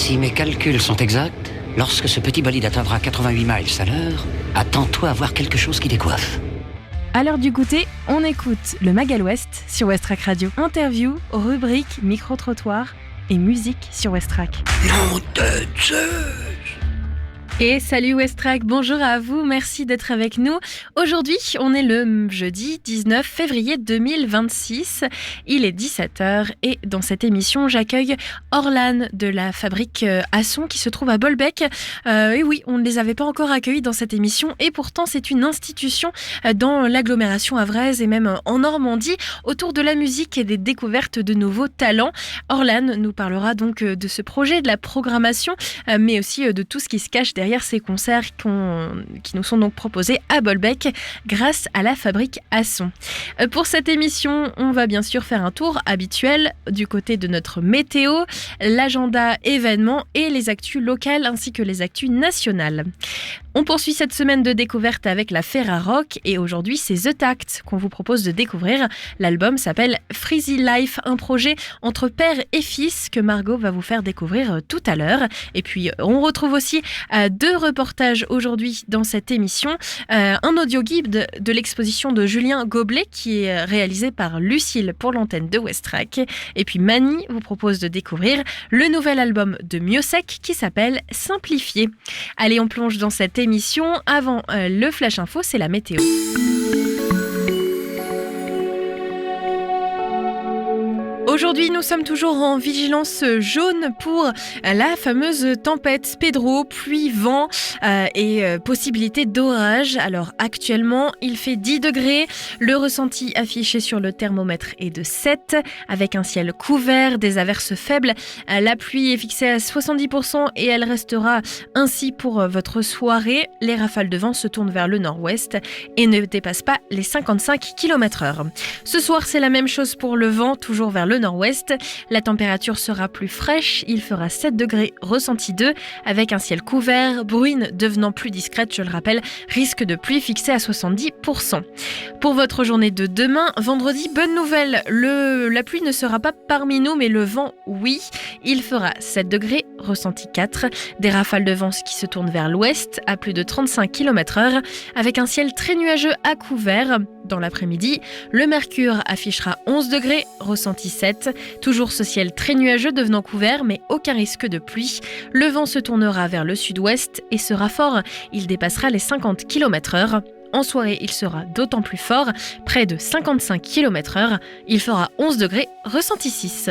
Si mes calculs sont exacts, lorsque ce petit bolide atteindra 88 miles à l'heure, attends-toi à voir quelque chose qui décoiffe. À l'heure du goûter, on écoute le Magal West sur Westrack Radio. Interview, rubrique, micro-trottoir et musique sur Westrack. Non de Zeus! Et salut Westrack, bonjour à vous, merci d'être avec nous. Aujourd'hui, on est le jeudi 19 février 2026, il est 17h et dans cette émission, j'accueille Orlan de la fabrique Asson qui se trouve à Bolbec. Et oui, on ne les avait pas encore accueillis dans cette émission et pourtant c'est une institution dans l'agglomération havraise et même en Normandie autour de la musique et des découvertes de nouveaux talents. Orlan nous parlera donc de ce projet, de la programmation, mais aussi de tout ce qui se cache derrière ces concerts qui nous sont donc proposés à Bolbec grâce à la fabrique Asson. Pour cette émission, on va bien sûr faire un tour habituel du côté de notre météo, l'agenda événements et les actus locales ainsi que les actus nationales. On poursuit cette semaine de découverte avec la Ferrarock et aujourd'hui c'est The Tact qu'on vous propose de découvrir. L'album s'appelle Freezy Life, un projet entre père et fils que Margot va vous faire découvrir tout à l'heure. Et puis on retrouve aussi deux reportages aujourd'hui dans cette émission. Un audio guide de l'exposition de Julien Goblet qui est réalisé par Lucille pour l'antenne de Westrack. Et puis Mani vous propose de découvrir le nouvel album de Miosek qui s'appelle Simplifié. Allez, on plonge dans cette émission. Avant le Flash Info, c'est la météo. Aujourd'hui, nous sommes toujours en vigilance jaune pour la fameuse tempête Pedro, pluie, vent et possibilité d'orage. Alors actuellement, il fait 10 degrés. Le ressenti affiché sur le thermomètre est de 7, avec un ciel couvert, des averses faibles. La pluie est fixée à 70% et elle restera ainsi pour votre soirée. Les rafales de vent se tournent vers le nord-ouest et ne dépassent pas les 55 km/h. Ce soir, c'est la même chose pour le vent, toujours vers le nord-ouest. La température sera plus fraîche, il fera 7 degrés ressenti 2 avec un ciel couvert, bruine devenant plus discrète, je le rappelle, risque de pluie fixé à 70%. Pour votre journée de demain, vendredi, bonne nouvelle, la pluie ne sera pas parmi nous mais le vent, oui. Il fera 7 degrés ressenti 4, des rafales de vent qui se tournent vers l'ouest à plus de 35 km/h avec un ciel très nuageux à couvert. Dans l'après-midi, le mercure affichera 11 degrés ressenti 7. Toujours ce ciel très nuageux devenant couvert, mais aucun risque de pluie. Le vent se tournera vers le sud-ouest et sera fort. Il dépassera les 50 km/h. En soirée, il sera d'autant plus fort, près de 55 km/h. Il fera 11 degrés ressenti 6.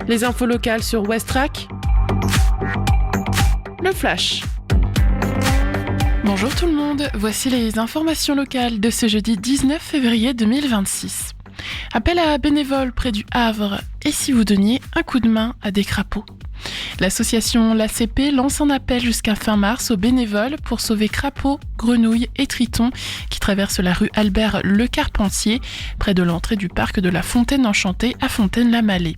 Les infos locales sur Westrack. Le Flash. Bonjour tout le monde, voici les informations locales de ce jeudi 19 février 2026. Appel à bénévoles près du Havre, et si vous donniez un coup de main à des crapauds ? L'association l'ACP lance un appel jusqu'à fin mars aux bénévoles pour sauver crapauds, grenouilles et tritons qui traversent la rue Albert Le Carpentier, près de l'entrée du parc de la Fontaine Enchantée à Fontaine-la-Mallée.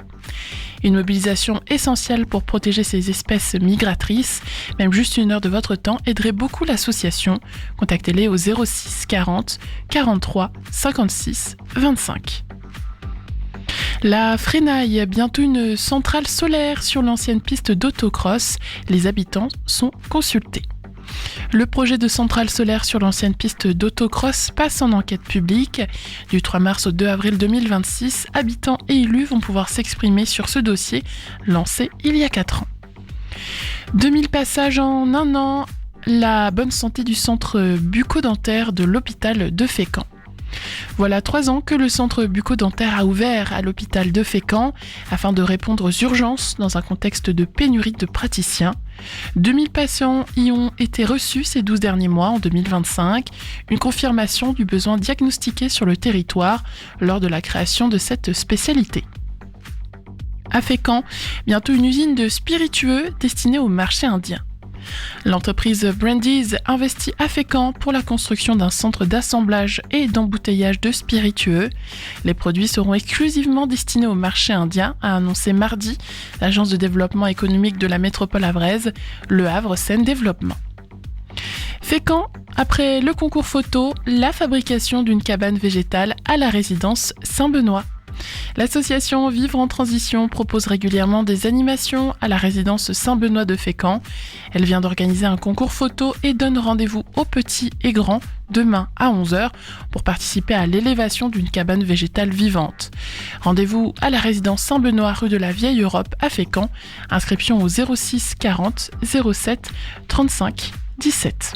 Une mobilisation essentielle pour protéger ces espèces migratrices. Même juste 1 heure de votre temps aiderait beaucoup l'association. Contactez-les au 06 40 43 56 25. La Frénaille, bientôt une centrale solaire sur l'ancienne piste d'autocross. Les habitants sont consultés. Le projet de centrale solaire sur l'ancienne piste d'autocross passe en enquête publique. Du 3 mars au 2 avril 2026, habitants et élus vont pouvoir s'exprimer sur ce dossier lancé il y a 4 ans. 2000 passages en 1 an, la bonne santé du centre bucco-dentaire de l'hôpital de Fécamp. Voilà 3 ans que le centre bucco-dentaire a ouvert à l'hôpital de Fécamp afin de répondre aux urgences dans un contexte de pénurie de praticiens. 2000 patients y ont été reçus ces 12 derniers mois en 2025, une confirmation du besoin diagnostiqué sur le territoire lors de la création de cette spécialité. À Fécamp, bientôt une usine de spiritueux destinée au marché indien. L'entreprise Brandy's investit à Fécamp pour la construction d'un centre d'assemblage et d'embouteillage de spiritueux. Les produits seront exclusivement destinés au marché indien, a annoncé mardi l'agence de développement économique de la métropole havraise, Le Havre Seine Développement. Fécamp après le concours photo, la fabrication d'une cabane végétale à la résidence Saint-Benoît. L'association Vivre en Transition propose régulièrement des animations à la résidence Saint-Benoît de Fécamp. Elle vient d'organiser un concours photo et donne rendez-vous aux petits et grands demain à 11h pour participer à l'élévation d'une cabane végétale vivante. Rendez-vous à la résidence Saint-Benoît rue de la Vieille Europe à Fécamp. Inscription au 06 40 07 35 17.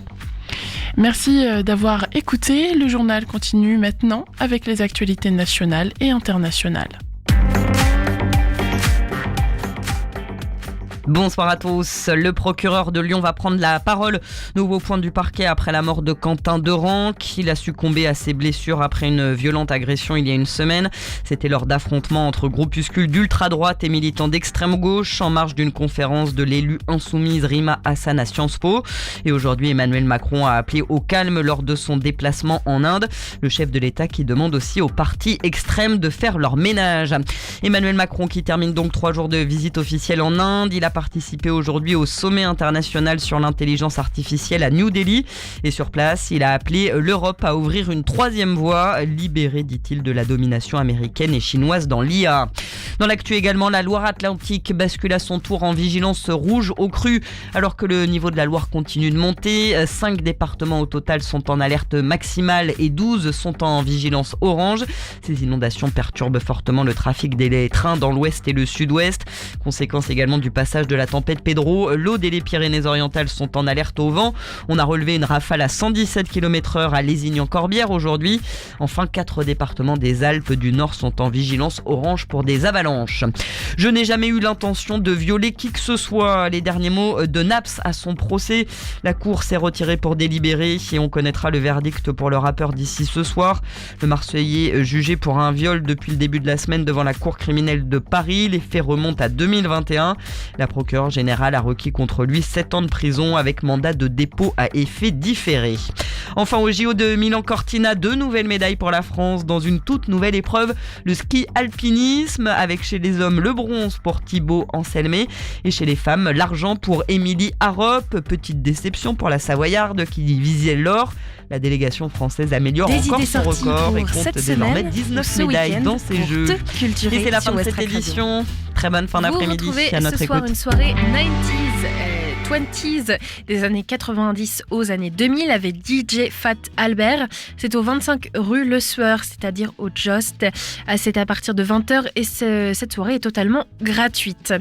Merci d'avoir écouté. Le journal continue maintenant avec les actualités nationales et internationales. Bonsoir à tous. Le procureur de Lyon va prendre la parole. Nouveau point du parquet après la mort de Quentin Derenc. Il a succombé à ses blessures après une violente agression il y a une semaine. C'était lors d'affrontements entre groupuscules d'ultra-droite et militants d'extrême gauche en marge d'une conférence de l'élu insoumise Rima Hassan à Sciences Po. Et aujourd'hui, Emmanuel Macron a appelé au calme lors de son déplacement en Inde. Le chef de l'État qui demande aussi aux partis extrêmes de faire leur ménage. Emmanuel Macron qui termine donc 3 jours de visite officielle en Inde. Il a participé aujourd'hui au sommet international sur l'intelligence artificielle à New Delhi. Et sur place, il a appelé l'Europe à ouvrir une 3e voie, libérée, dit-il, de la domination américaine et chinoise dans l'IA. Dans l'actu également, la Loire-Atlantique bascule à son tour en vigilance rouge au cru, alors que le niveau de la Loire continue de monter. 5 départements au total sont en alerte maximale et 12 sont en vigilance orange. Ces inondations perturbent fortement le trafic des trains dans l'ouest et le sud-ouest. Conséquence également du passage de la tempête Pedro, l'Aude et les Pyrénées-Orientales sont en alerte au vent. On a relevé une rafale à 117 km/h à Lézignan-Corbière aujourd'hui. Enfin, 4 départements des Alpes du Nord sont en vigilance orange pour des avalanches. Je n'ai jamais eu l'intention de violer qui que ce soit. Les derniers mots de Naps à son procès. La cour s'est retirée pour délibérer et on connaîtra le verdict pour le rappeur d'ici ce soir. Le Marseillais jugé pour un viol depuis le début de la semaine devant la cour criminelle de Paris. Les faits remontent à 2021. La procureure générale a requis contre lui 7 ans de prison avec mandat de dépôt à effet différé. Enfin, au JO de Milan-Cortina, 2 nouvelles médailles pour la France dans une toute nouvelle épreuve, le ski alpinisme, avec chez les hommes le bronze pour Thibaut Anselmet et chez les femmes l'argent pour Émilie Harrop. Petite déception pour la Savoyarde qui visait l'or. La délégation française améliore encore son record et compte désormais 19 médailles dans ces Jeux. Et c'est la fin de cette édition. Très bonne fin d'après-midi à notre écoute. Vous retrouvez ce soir une soirée 90s des années 90 aux années 2000 avec DJ Fat Albert. C'est au 25 rue Le Sueur, c'est-à-dire au Just. C'est à partir de 20h et cette soirée est totalement gratuite.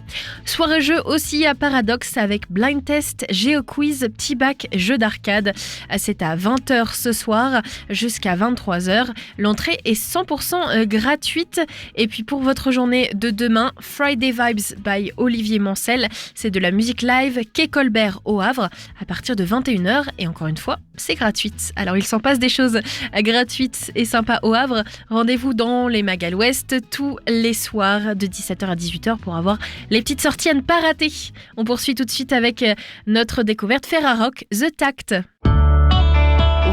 Soirée jeu aussi à Paradox avec Blind Test, GeoQuiz, Petit Bac, jeu d'arcade. C'est à 20h ce soir jusqu'à 23h. L'entrée est 100% gratuite. Et puis pour votre journée de demain, Friday Vibes by Olivier Mancel. C'est de la musique live Quai Colbert au Havre à partir de 21h et encore une fois, c'est gratuit. Alors il s'en passe des choses gratuites et sympas au Havre. Rendez-vous dans les Magal Ouest tous les soirs de 17h à 18h pour avoir les petites sorties à ne pas rater. On poursuit tout de suite avec notre découverte Ferrarock The Tact.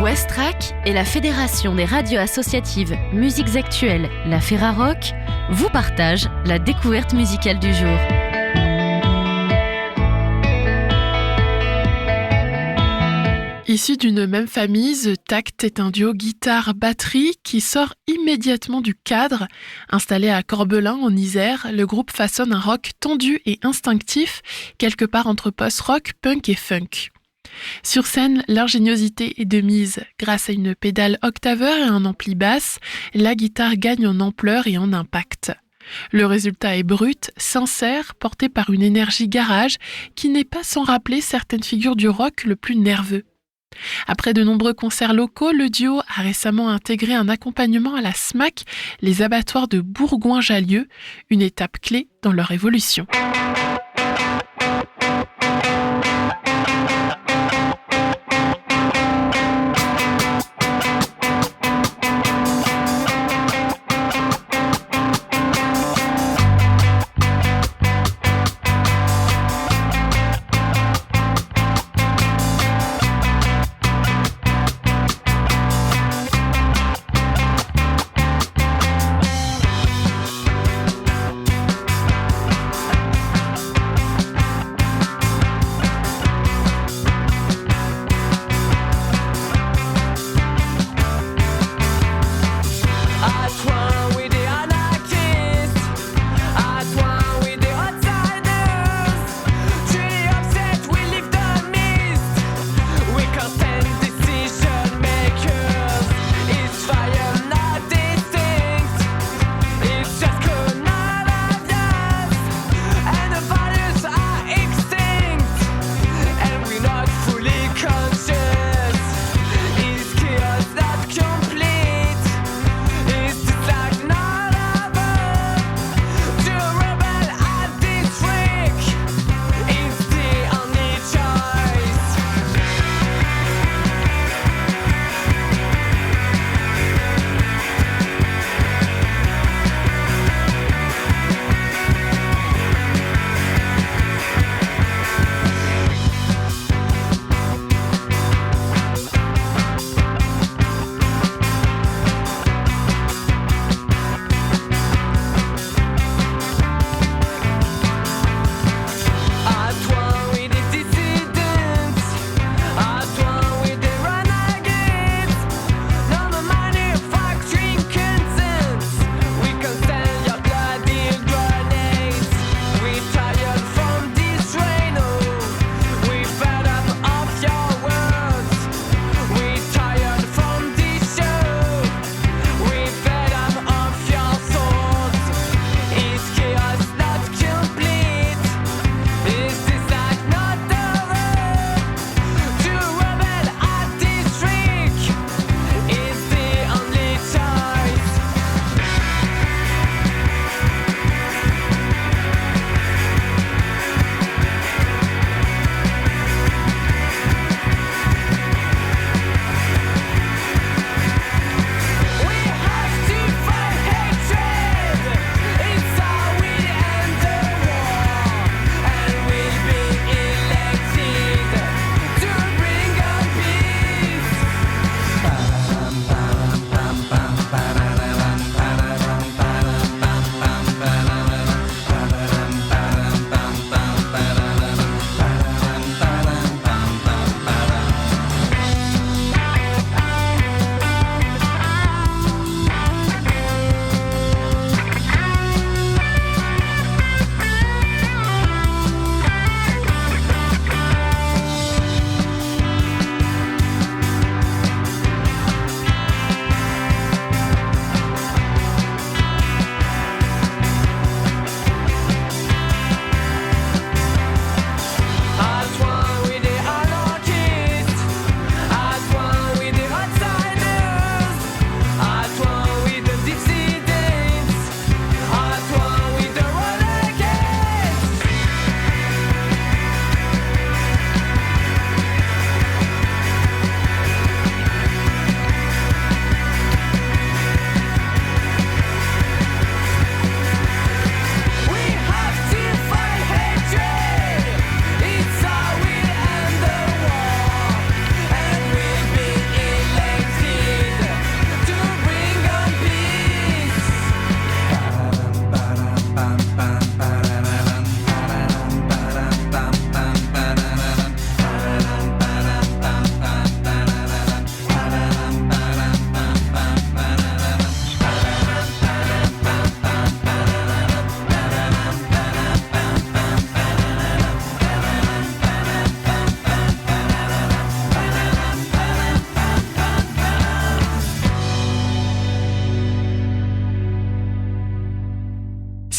Westrack et la Fédération des radios associatives Musiques Actuelles, la Ferrarock, vous partagent la découverte musicale du jour. Issu d'une même famille, The Tact est un duo guitare-batterie qui sort immédiatement du cadre. Installé à Corbelin, en Isère, le groupe façonne un rock tendu et instinctif, quelque part entre post-rock, punk et funk. Sur scène, l'ingéniosité est de mise. Grâce à une pédale octaveur et un ampli basse, la guitare gagne en ampleur et en impact. Le résultat est brut, sincère, porté par une énergie garage qui n'est pas sans rappeler certaines figures du rock le plus nerveux. Après de nombreux concerts locaux, le duo a récemment intégré un accompagnement à la SMAC, les abattoirs de Bourgoin-Jallieu, une étape clé dans leur évolution.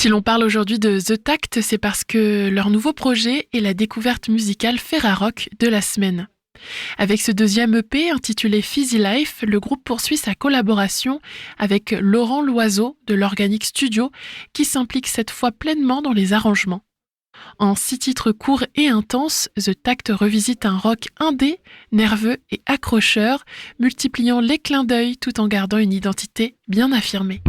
Si l'on parle aujourd'hui de The Tact, c'est parce que leur nouveau projet est la découverte musicale Ferrarock de la semaine. Avec ce deuxième EP intitulé Fizzy Life, le groupe poursuit sa collaboration avec Laurent Loiseau de l'Organic Studio qui s'implique cette fois pleinement dans les arrangements. En 6 titres courts et intenses, The Tact revisite un rock indé, nerveux et accrocheur, multipliant les clins d'œil tout en gardant une identité bien affirmée.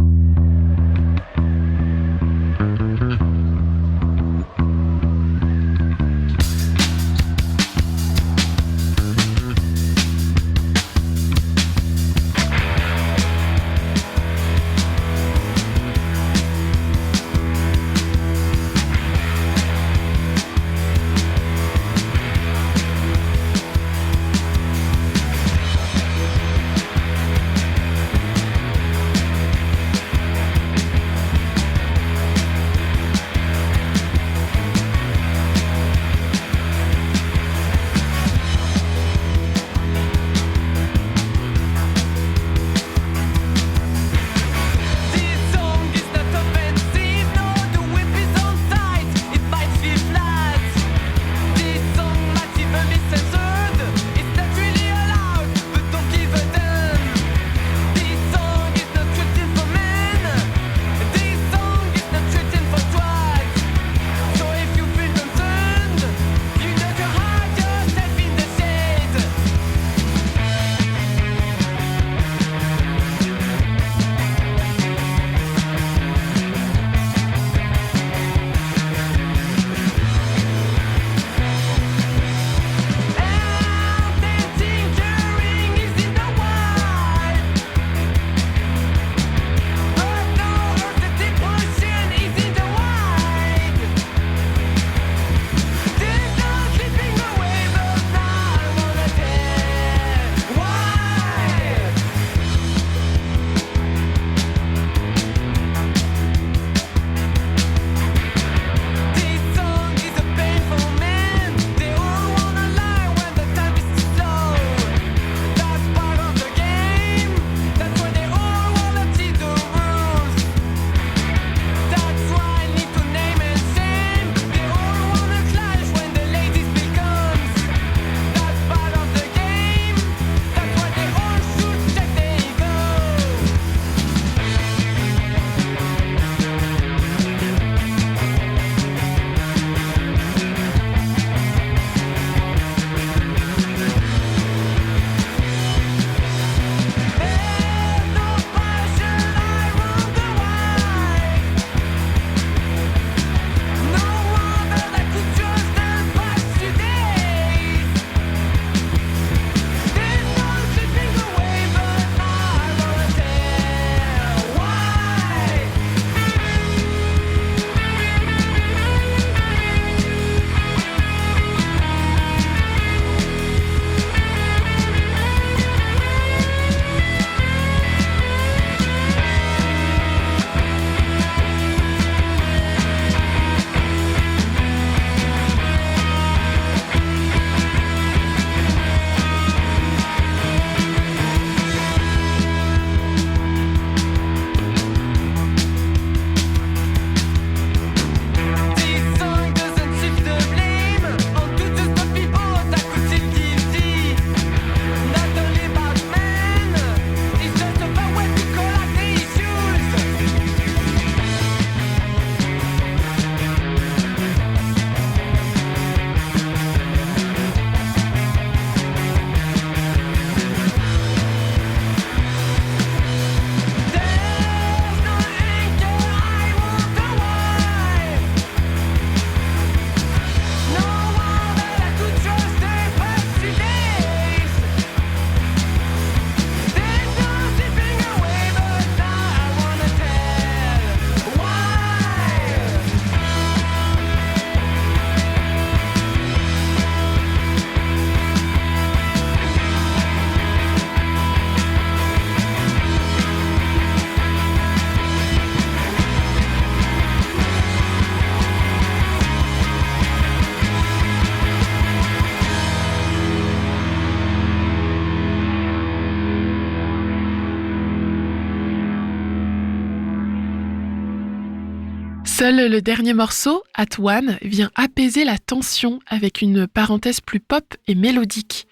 Seul le dernier morceau, At One, vient apaiser la tension avec une parenthèse plus pop et mélodique.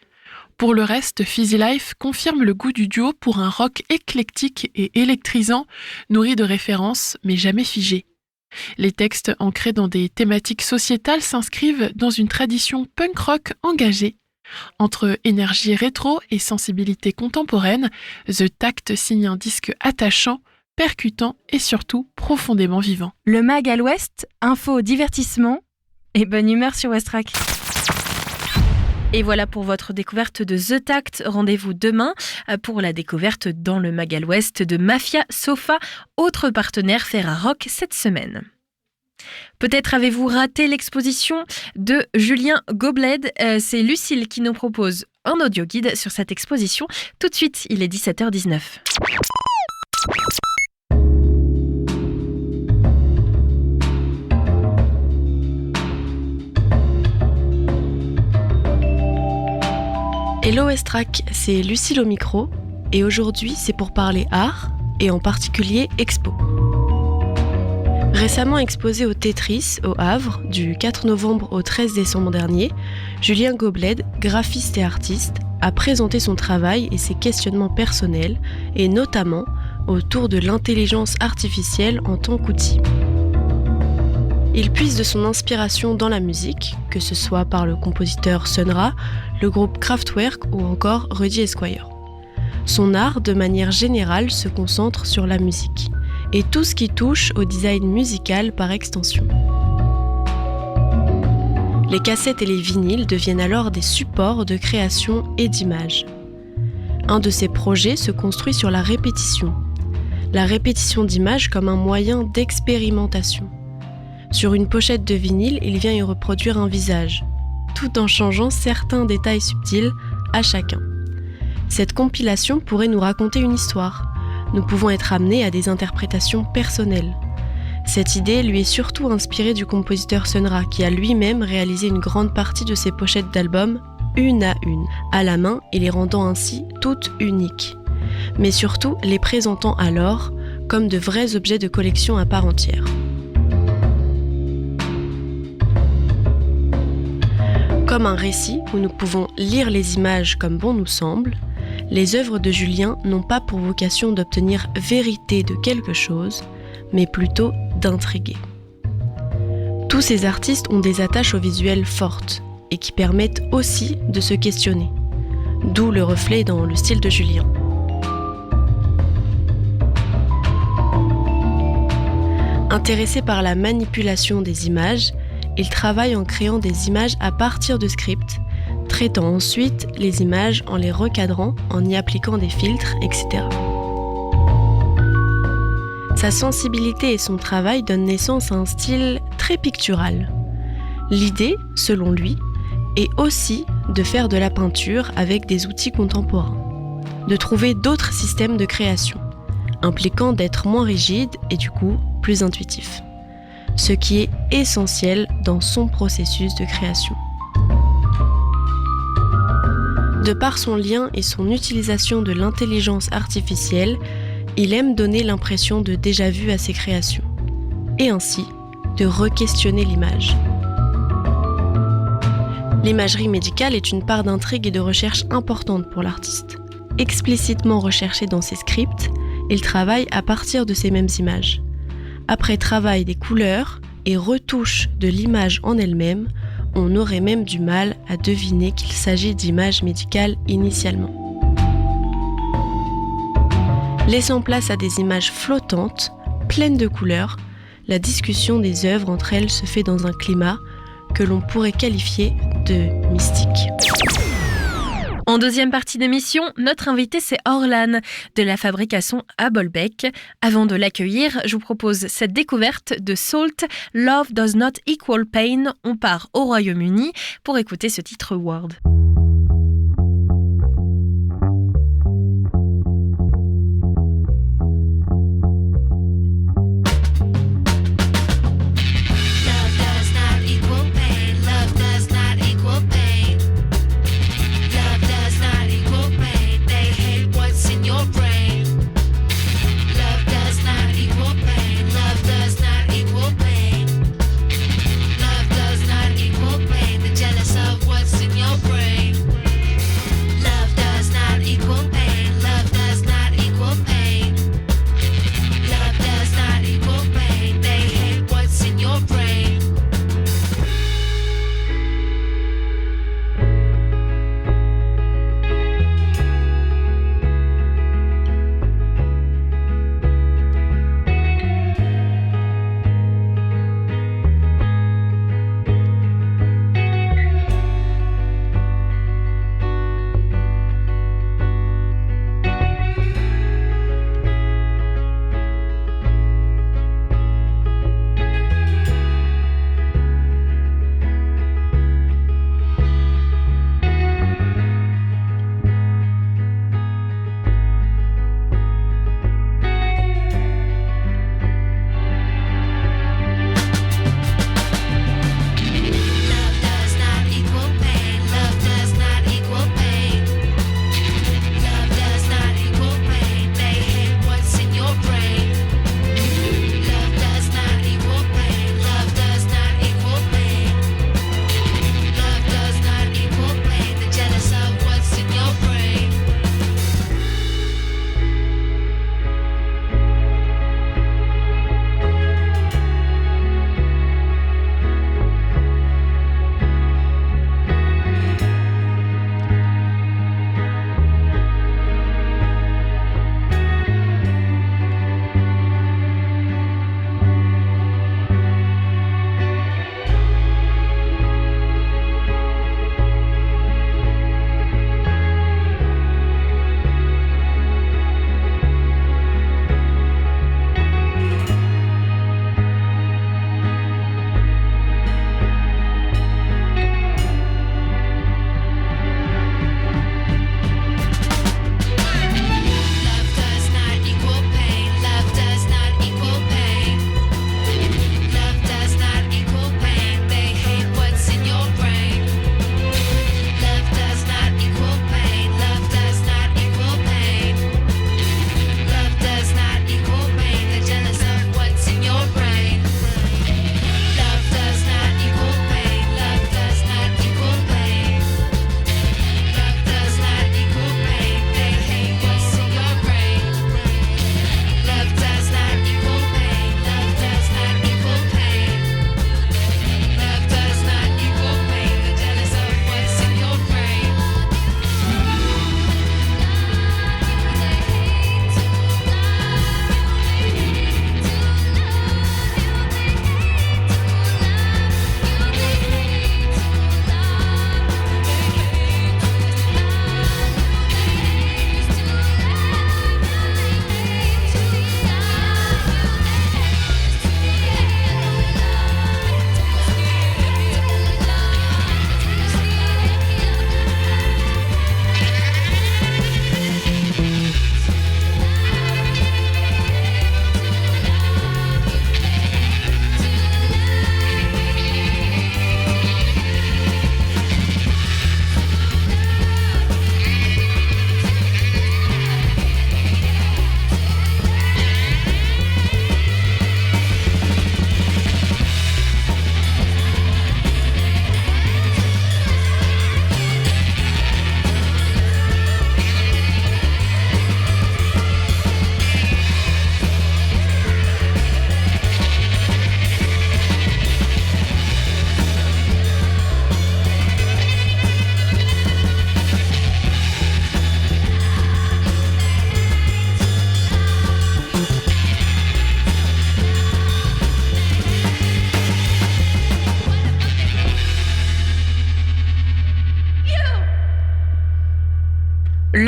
Pour le reste, Fizzy Life confirme le goût du duo pour un rock éclectique et électrisant, nourri de références mais jamais figé. Les textes ancrés dans des thématiques sociétales s'inscrivent dans une tradition punk rock engagée. Entre énergie rétro et sensibilité contemporaine, The Tact signe un disque attachant, percutant et surtout profondément vivant. Le mag à l'ouest, info, divertissement et bonne humeur sur Westrack. Et voilà pour votre découverte de The Tact. Rendez-vous demain pour la découverte dans le mag à l'ouest de Mafia Sofa, autre partenaire Ferrarock cette semaine. Peut-être avez-vous raté l'exposition de Julien Gobled. C'est Lucille qui nous propose un audio guide sur cette exposition. Tout de suite, il est 17h19. Hello Westrack, c'est Lucille au micro et aujourd'hui c'est pour parler art et en particulier expo. Récemment exposé au Tetris au Havre du 4 novembre au 13 décembre dernier, Julien Gobled, graphiste et artiste, a présenté son travail et ses questionnements personnels et notamment autour de l'intelligence artificielle en tant qu'outil. Il puise de son inspiration dans la musique, que ce soit par le compositeur Sun Ra, le groupe Kraftwerk ou encore Rudy Esquire. Son art, de manière générale, se concentre sur la musique et tout ce qui touche au design musical par extension. Les cassettes et les vinyles deviennent alors des supports de création et d'image. Un de ses projets se construit sur la répétition d'images comme un moyen d'expérimentation. Sur une pochette de vinyle, il vient y reproduire un visage, tout en changeant certains détails subtils à chacun. Cette compilation pourrait nous raconter une histoire. Nous pouvons être amenés à des interprétations personnelles. Cette idée lui est surtout inspirée du compositeur Sun Ra, qui a lui-même réalisé une grande partie de ses pochettes d'albums, une à la main et les rendant ainsi toutes uniques. Mais surtout les présentant alors comme de vrais objets de collection à part entière. Comme un récit où nous pouvons lire les images comme bon nous semble, les œuvres de Julien n'ont pas pour vocation d'obtenir vérité de quelque chose, mais plutôt d'intriguer. Tous ces artistes ont des attaches au visuel fortes et qui permettent aussi de se questionner, d'où le reflet dans le style de Julien. Intéressé par la manipulation des images, il travaille en créant des images à partir de scripts, traitant ensuite les images en les recadrant, en y appliquant des filtres, etc. Sa sensibilité et son travail donnent naissance à un style très pictural. L'idée, selon lui, est aussi de faire de la peinture avec des outils contemporains, de trouver d'autres systèmes de création, impliquant d'être moins rigide et du coup plus intuitif. Ce qui est essentiel dans son processus de création. De par son lien et son utilisation de l'intelligence artificielle, il aime donner l'impression de déjà-vu à ses créations, et ainsi de re-questionner l'image. L'imagerie médicale est une part d'intrigue et de recherche importante pour l'artiste. Explicitement recherché dans ses scripts, il travaille à partir de ces mêmes images. Après travail des couleurs et retouche de l'image en elle-même, on aurait même du mal à deviner qu'il s'agit d'images médicales initialement. Laissant place à des images flottantes, pleines de couleurs, la discussion des œuvres entre elles se fait dans un climat que l'on pourrait qualifier de mystique. En deuxième partie d'émission, notre invité c'est Orlan de la fabrication à Bolbec. Avant de l'accueillir, je vous propose cette découverte de Salt, Love Does Not Equal Pain. On part au Royaume-Uni pour écouter ce titre Word. Love does not equal pain. Love does not equal pain.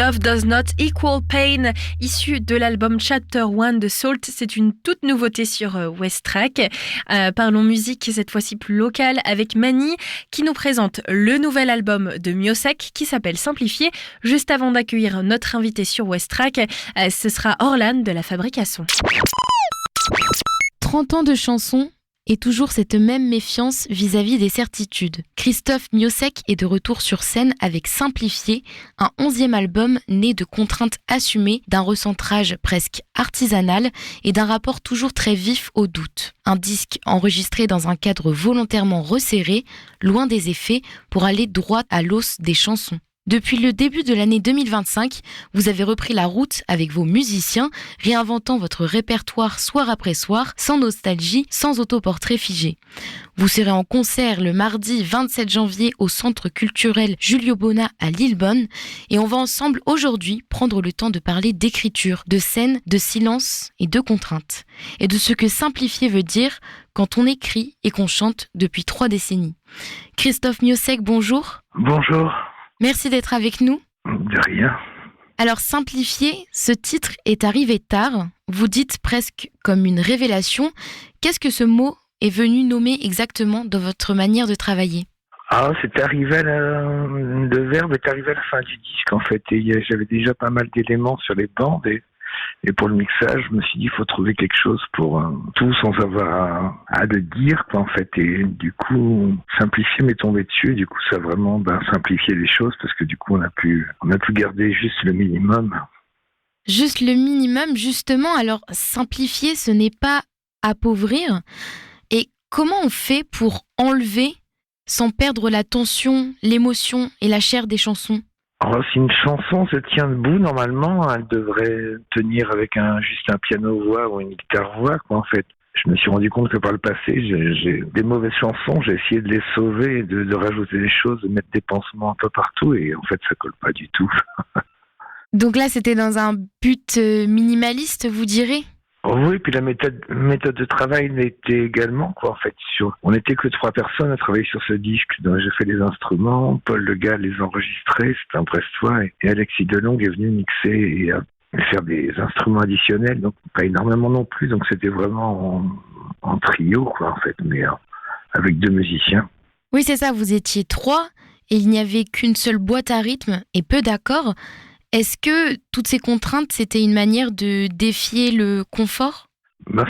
Love Does Not Equal Pain, issu de l'album Chapter 1 de Salt. C'est une toute nouveauté sur Westrack. Parlons musique, cette fois-ci plus locale, avec Mani, qui nous présente le nouvel album de Miossec, qui s'appelle Simplifié. Juste avant d'accueillir notre invité sur Westrack, ce sera Orlan de la Fabrique à Son. 30 ans de chansons et toujours cette même méfiance vis-à-vis des certitudes. Christophe Miossec est de retour sur scène avec Simplifié, un 11e album né de contraintes assumées, d'un recentrage presque artisanal et d'un rapport toujours très vif au doute. Un disque enregistré dans un cadre volontairement resserré, loin des effets, pour aller droit à l'os des chansons. Depuis le début de l'année 2025, vous avez repris la route avec vos musiciens, réinventant votre répertoire soir après soir, sans nostalgie, sans autoportrait figé. Vous serez en concert le mardi 27 janvier au Centre culturel Julio Bona à Lillebonne, et on va ensemble aujourd'hui prendre le temps de parler d'écriture, de scène, de silence et de contraintes, et de ce que simplifier veut dire quand on écrit et qu'on chante depuis 3 décennies. Christophe Miossec, bonjour. Bonjour. Merci d'être avec nous. De rien. Alors, Simplifié, ce titre est arrivé tard. Vous dites presque comme une révélation. Qu'est-ce que ce mot est venu nommer exactement dans votre manière de travailler ? C'est arrivé le verbe est arrivé à la fin du disque, en fait. Et j'avais déjà pas mal d'éléments sur les bandes. Et pour le mixage, je me suis dit, il faut trouver quelque chose pour tout sans avoir à le dire, quoi, en fait. Et du coup, simplifier m'est tombé dessus. Du coup, ça a vraiment simplifié les choses parce que du coup, on a pu garder juste le minimum. Juste le minimum, justement. Alors, simplifier, ce n'est pas appauvrir. Et comment on fait pour enlever, sans perdre la tension, l'émotion et la chair des chansons ? Alors, si une chanson se tient debout, normalement, elle devrait tenir avec juste un piano-voix ou une guitare-voix, quoi, en fait. Je me suis rendu compte que par le passé, j'ai des mauvaises chansons, j'ai essayé de les sauver, de rajouter des choses, de mettre des pansements un peu partout, et en fait, ça colle pas du tout. Donc là, c'était dans un but minimaliste, vous direz ? Oui, puis la méthode de travail l'était également, quoi, en fait. On n'était que 3 personnes à travailler sur ce disque. Donc, j'ai fait les instruments, Paul Le Gall les enregistrait, c'était un Brestois, et Alexis Delongue est venu mixer et faire des instruments additionnels, donc pas énormément non plus, donc c'était vraiment en trio, quoi, en fait, mais avec 2 musiciens. Oui, c'est ça, vous étiez 3, et il n'y avait qu'une seule boîte à rythme et peu d'accords. Est-ce que toutes ces contraintes, c'était une manière de défier le confort ?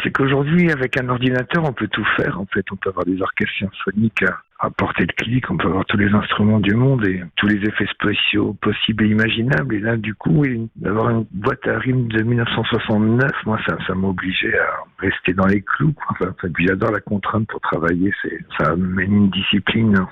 C'est qu'aujourd'hui, avec un ordinateur, on peut tout faire. En fait, on peut avoir des orchestres symphoniques à portée de clic, on peut avoir tous les instruments du monde et tous les effets spéciaux possibles et imaginables. Et là, du coup, oui, d'avoir une boîte à rythme de 1969, moi, ça m'obligeait à rester dans les clous, quoi. Enfin, puis j'adore la contrainte pour travailler, ça mène une discipline.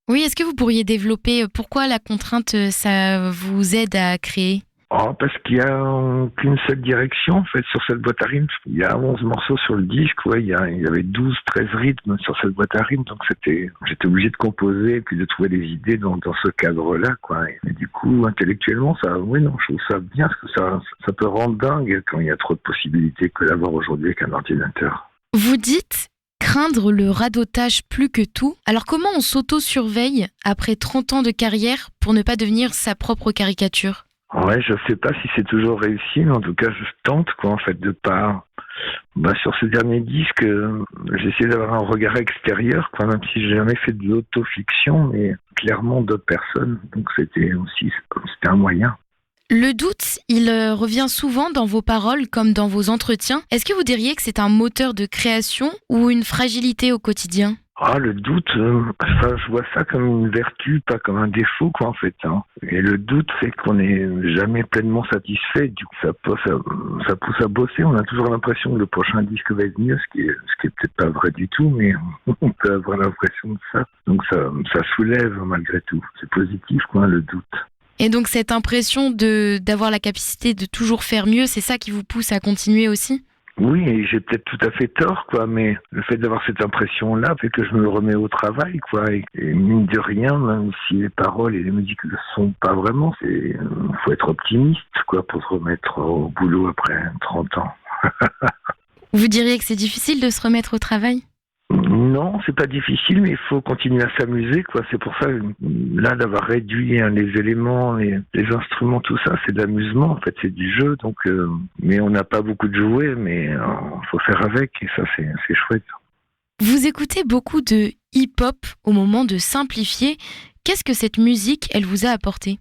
Oui, est-ce que vous pourriez développer pourquoi la contrainte, ça vous aide à créer ? Parce qu'il n'y a qu'une seule direction, en fait, sur cette boîte à rythme. Il y a 11 morceaux sur le disque, il y avait 12, 13 rythmes sur cette boîte à rythme, donc j'étais obligé de composer et puis de trouver des idées dans ce cadre-là, quoi. Et du coup, intellectuellement, je trouve ça bien, parce que ça peut rendre dingue quand il y a trop de possibilités que d'avoir aujourd'hui avec un ordinateur. Vous dites craindre le radotage plus que tout. Alors comment on s'auto-surveille après 30 ans de carrière pour ne pas devenir sa propre caricature ? Ouais, je sais pas si c'est toujours réussi, mais en tout cas, je tente, quoi, en fait, de pas... sur ce dernier disque, j'ai essayé d'avoir un regard extérieur, quoi, même si j'ai jamais fait de l'autofiction, mais clairement d'autres personnes, donc c'était un moyen. Le doute, il revient souvent dans vos paroles comme dans vos entretiens. Est-ce que vous diriez que c'est un moteur de création ou une fragilité au quotidien ? Le doute, je vois ça comme une vertu, pas comme un défaut, quoi, en fait. Et le doute fait qu'on n'est jamais pleinement satisfait. Du coup, ça pousse à bosser. On a toujours l'impression que le prochain disque va être mieux, ce qui est peut-être pas vrai du tout, mais on peut avoir l'impression de ça. Donc ça soulève malgré tout. C'est positif, quoi, le doute. Et donc cette impression d'avoir la capacité de toujours faire mieux, c'est ça qui vous pousse à continuer aussi ? Oui, et j'ai peut-être tout à fait tort, quoi, mais le fait d'avoir cette impression-là fait que je me remets au travail, quoi, et mine de rien, même si les paroles et les musiques ne le sont pas vraiment, faut être optimiste, quoi, pour se remettre au boulot après 30 ans. Vous diriez que c'est difficile de se remettre au travail ? Non, c'est pas difficile, mais il faut continuer à s'amuser, quoi. C'est pour ça, là, d'avoir réduit les éléments, les instruments, tout ça, c'est de l'amusement, en fait, c'est du jeu. Donc, mais on n'a pas beaucoup de jouets, mais faut faire avec, et ça, c'est chouette. Vous écoutez beaucoup de hip-hop au moment de Simplifier. Qu'est-ce que cette musique, elle vous a apporté ?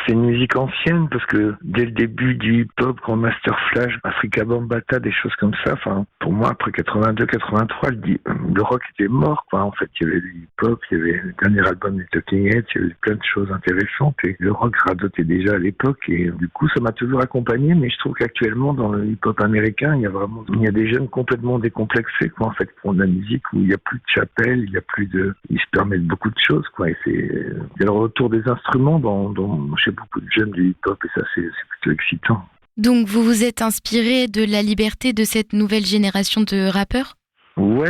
C'est une musique ancienne parce que dès le début du hip-hop, Grand Master Flash, Afrika Bambaataa, des choses comme ça, pour moi, après 82-83, le rock était mort, quoi. En fait, il y avait le hip-hop, il y avait le dernier album des Talking Heads, il y avait plein de choses intéressantes et le rock radotait déjà à l'époque et du coup, ça m'a toujours accompagné, mais je trouve qu'actuellement, dans le hip-hop américain, il y a des jeunes complètement décomplexés, quoi, en fait, qui font de la musique où il n'y a plus de chapelle, ils se permettent beaucoup de choses, quoi, et il y a le retour des instruments chez beaucoup de jeunes du hip-hop et ça c'est plutôt excitant. Donc vous vous êtes inspiré de la liberté de cette nouvelle génération de rappeurs ? Ouais,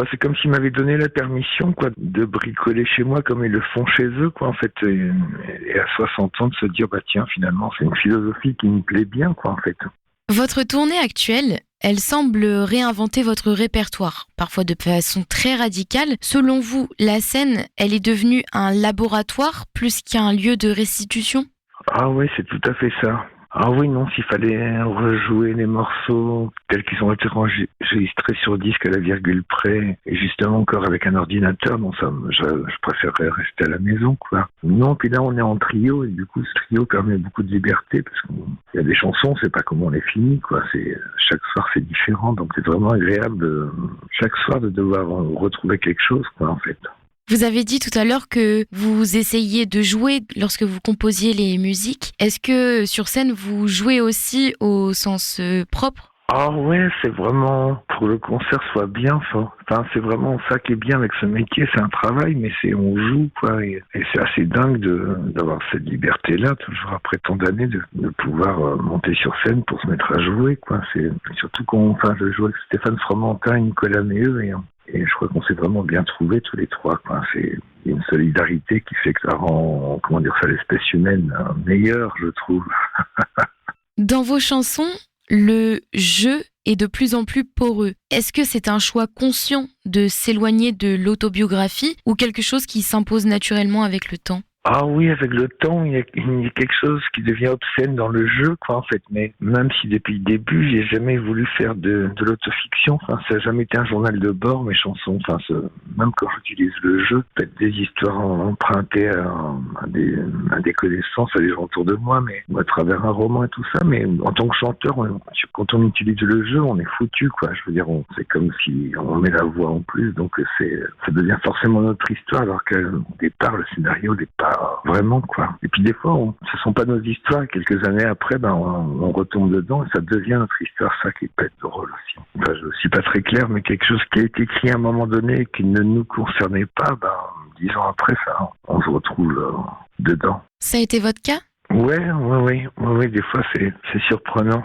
c'est comme s'ils m'avaient donné la permission, quoi, de bricoler chez moi comme ils le font chez eux, quoi, en fait, et à 60 ans de se dire, tiens, finalement, c'est une philosophie qui me plaît bien, quoi, en fait. Votre tournée actuelle, elle semble réinventer votre répertoire, parfois de façon très radicale. Selon vous, la scène, elle est devenue un laboratoire plus qu'un lieu de restitution ? Ah oui, c'est tout à fait ça. Ah oui, non, s'il fallait rejouer les morceaux tels qu'ils ont été enregistrés sur disque à la virgule près, et justement encore avec un ordinateur, non, ça, je préférerais rester à la maison, quoi. Non, puis là, on est en trio, et du coup, ce trio permet beaucoup de liberté, parce qu'il y a des chansons, c'est pas comment on les finit, quoi. Chaque soir, c'est différent, donc c'est vraiment agréable, chaque soir, de devoir retrouver quelque chose, quoi, en fait. Vous avez dit tout à l'heure que vous essayiez de jouer lorsque vous composiez les musiques. Est-ce que sur scène, vous jouez aussi au sens propre ? Ah ouais, c'est vraiment pour que le concert soit bien. Enfin, c'est vraiment ça qui est bien avec ce métier. C'est un travail, mais on joue, quoi. Et c'est assez dingue d'avoir cette liberté-là, toujours après tant d'années, de pouvoir monter sur scène pour se mettre à jouer, quoi. C'est surtout je joue avec Stéphane Fromentin, Nicolas Méheux, et je crois qu'on s'est vraiment bien trouvés tous les trois, quoi. C'est une solidarité qui fait que ça rend, l'espèce humaine meilleure, je trouve. Dans vos chansons, le « je » est de plus en plus poreux. Est-ce que c'est un choix conscient de s'éloigner de l'autobiographie ou quelque chose qui s'impose naturellement avec le temps ? Ah oui, avec le temps, il y a quelque chose qui devient obscène dans le jeu, quoi, en fait. Mais même si depuis le début, j'ai jamais voulu faire de l'autofiction, ça n'a jamais été un journal de bord, mes chansons. Même quand j'utilise le jeu, peut-être des histoires empruntées à des connaissances, à des gens autour de moi, mais à travers un roman et tout ça. Mais en tant que chanteur, quand on utilise le jeu, on est foutu, quoi. Je veux dire, c'est comme si on met la voix en plus, donc ça devient forcément notre histoire, alors qu'au départ, le scénario n'est pas vraiment, quoi. Et puis des fois, ce sont pas nos histoires. Quelques années après, on retombe dedans et ça devient notre histoire. Ça qui peut être drôle aussi. Je suis pas très clair, mais quelque chose qui a été écrit à un moment donné et qui ne nous concernait pas, 10 ans après, ça, on se retrouve dedans. Ça a été votre cas ? Oui, des fois c'est surprenant.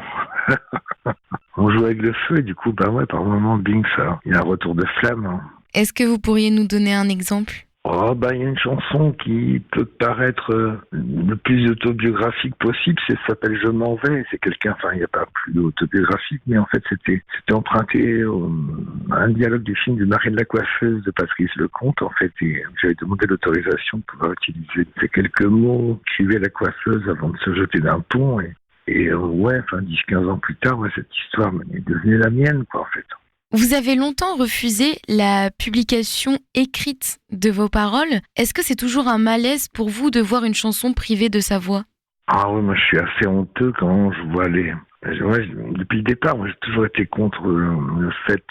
On joue avec le feu et du coup, par moment, bing, ça, il y a un retour de flamme. Est-ce que vous pourriez nous donner un exemple ? Il y a une chanson qui peut paraître le plus autobiographique possible, ça s'appelle Je m'en vais, c'est quelqu'un, il n'y a pas plus autobiographique, mais en fait c'était emprunté à un dialogue du film du Mari de la coiffeuse de Patrice Lecomte, en fait, et j'avais demandé l'autorisation de pouvoir utiliser ces quelques mots qu'écrivait la coiffeuse avant de se jeter d'un pont, et 10-15 ans plus tard, cette histoire est devenue la mienne, quoi, en fait. Vous avez longtemps refusé la publication écrite de vos paroles. Est-ce que c'est toujours un malaise pour vous de voir une chanson privée de sa voix ? Ah oui, moi je suis assez honteux quand je vois depuis le départ, moi j'ai toujours été contre le fait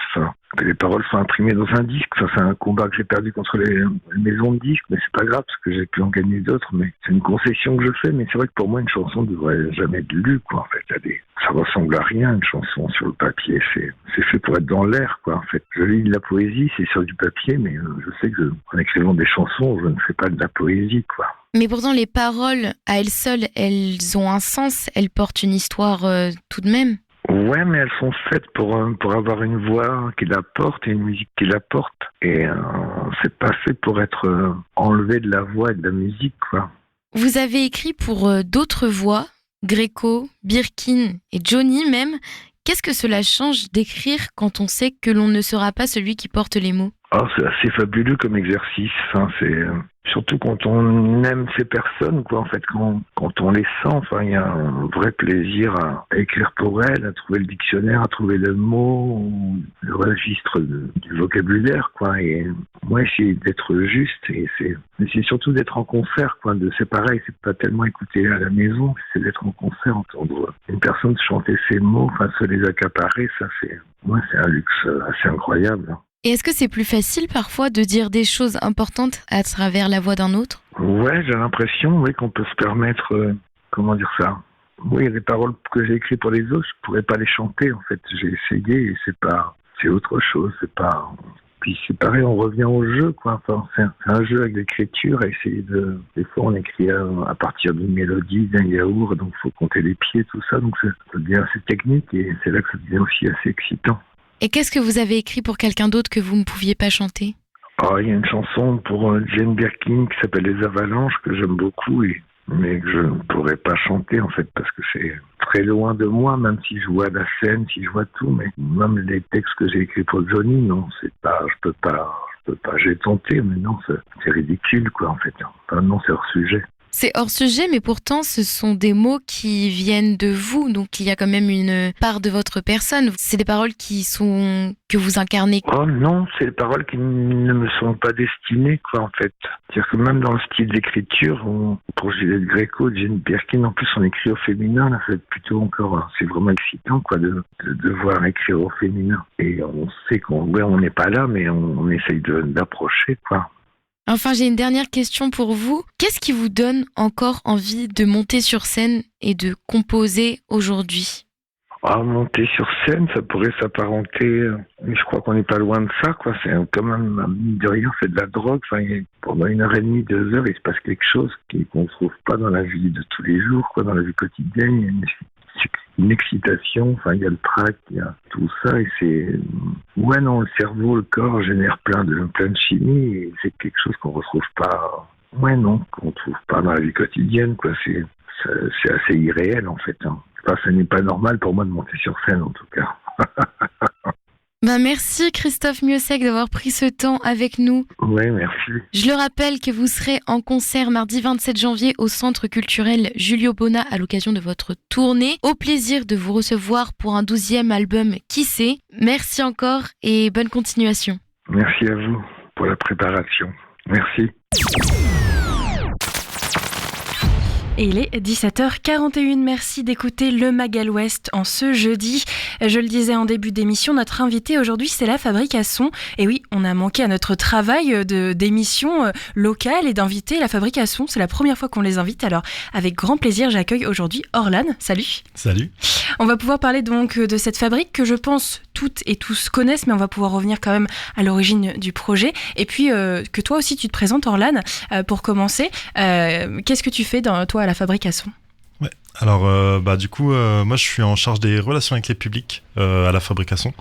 que les paroles soient imprimées dans un disque. C'est un combat que j'ai perdu contre les maisons de disques, mais c'est pas grave parce que j'ai pu en gagner d'autres. Mais c'est une concession que je fais. Mais c'est vrai que pour moi, une chanson ne devrait jamais être lue, quoi. En fait, ça ressemble à rien, une chanson sur le papier. C'est fait pour être dans l'air, quoi. En fait, je lis de la poésie, c'est sur du papier, mais je sais que en écrivant des chansons, je ne fais pas de la poésie, quoi. Mais pourtant, les paroles, à elles seules, elles ont un sens. Elles portent une histoire tout de même. Ouais, mais elles sont faites pour avoir une voix qui la porte et une musique qui la porte. Et c'est pas fait pour être enlevé de la voix et de la musique, quoi. Vous avez écrit pour d'autres voix, Gréco, Birkin et Johnny même. Qu'est-ce que cela change d'écrire quand on sait que l'on ne sera pas celui qui porte les mots ? Ah, c'est assez fabuleux comme exercice. Enfin, c'est surtout quand on aime ces personnes, quoi. En fait, quand on les sent, enfin, il y a un vrai plaisir à écrire pour elles, à trouver le dictionnaire, à trouver le mot, ou le registre du vocabulaire, quoi. Et moi, essayer d'être juste, mais c'est surtout d'être en concert, quoi. C'est pareil, c'est pas tellement écouter à la maison, c'est d'être en concert, entendre une personne chanter ses mots, enfin, se les accaparer, ça, c'est un luxe assez incroyable. Et est-ce que c'est plus facile parfois de dire des choses importantes à travers la voix d'un autre ? Ouais, j'ai l'impression, oui, qu'on peut se permettre, comment dire ça. Oui, il y a des paroles que j'ai écrites pour les autres, je pourrais pas les chanter, en fait. J'ai essayé et c'est autre chose, c'est pas. Puis c'est pareil, on revient au jeu, quoi. Enfin, c'est un jeu avec l'écriture, à essayer des fois on écrit à partir d'une mélodie, d'un yaourt, donc il faut compter les pieds, tout ça, donc ça devient assez technique et c'est là que ça devient aussi assez excitant. Et qu'est-ce que vous avez écrit pour quelqu'un d'autre que vous ne pouviez pas chanter ? Oh, il y a une chanson pour Jane Birkin qui s'appelle Les Avalanches que j'aime beaucoup, mais que je ne pourrais pas chanter en fait parce que c'est très loin de moi, même si je vois la scène, si je vois tout, mais même les textes que j'ai écrits pour Johnny, non, je peux pas, j'ai tenté, mais non, c'est ridicule quoi en fait. Enfin non, c'est hors sujet. C'est hors sujet, mais pourtant, ce sont des mots qui viennent de vous. Donc, il y a quand même une part de votre personne. C'est des paroles que vous incarnez. Oh non, c'est des paroles qui ne me sont pas destinées, quoi, en fait. C'est-à-dire que même dans le style d'écriture, pour Juliette Gréco, Jane Birkin, en plus, on écrit au féminin. Là, c'est plutôt encore, c'est vraiment excitant, quoi, de devoir écrire au féminin. Et on sait qu'on n'est pas là, mais on essaye d'approcher, quoi. Enfin, j'ai une dernière question pour vous. Qu'est-ce qui vous donne encore envie de monter sur scène et de composer aujourd'hui ? Monter sur scène, ça pourrait s'apparenter, mais je crois qu'on n'est pas loin de ça, quoi. C'est quand même, mine de rien, c'est de la drogue. Enfin, pendant 1h30, 2 heures, il se passe quelque chose qu'on ne trouve pas dans la vie de tous les jours, quoi, dans la vie quotidienne. Il y a une excitation, enfin, il y a le trac, il y a tout ça, et c'est... Ouais, non, le cerveau, le corps génère plein de chimie, et c'est quelque chose qu'on retrouve pas... Ouais, non, qu'on trouve pas dans la vie quotidienne, quoi. C'est assez irréel, en fait, hein. Enfin, ce n'est pas normal pour moi de monter sur scène, en tout cas. Merci Christophe Miossec d'avoir pris ce temps avec nous. Oui, merci. Je le rappelle que vous serez en concert mardi 27 janvier au Centre culturel Julio Bona à l'occasion de votre tournée. Au plaisir de vous recevoir pour un 12e album Qui sait. Merci encore et bonne continuation. Merci à vous pour la préparation. Merci. Et il est 17h41. Merci d'écouter le Magal Ouest en ce jeudi. Je le disais en début d'émission, notre invité aujourd'hui, c'est la Fabrique à Son. Et oui, on a manqué à notre travail d'émission locale et d'inviter la Fabrique à Son. C'est la première fois qu'on les invite. Alors, avec grand plaisir, j'accueille aujourd'hui Orlan. Salut. Salut. On va pouvoir parler donc de cette fabrique que je pense toutes et tous connaissent, mais on va pouvoir revenir quand même à l'origine du projet. Et puis, que toi aussi, tu te présentes, Orlan, pour commencer. Qu'est-ce que tu fais, toi, à la Fabrique à Son ? Ouais. Alors, du coup, moi, je suis en charge des relations avec les publics à la Fabrique à Son.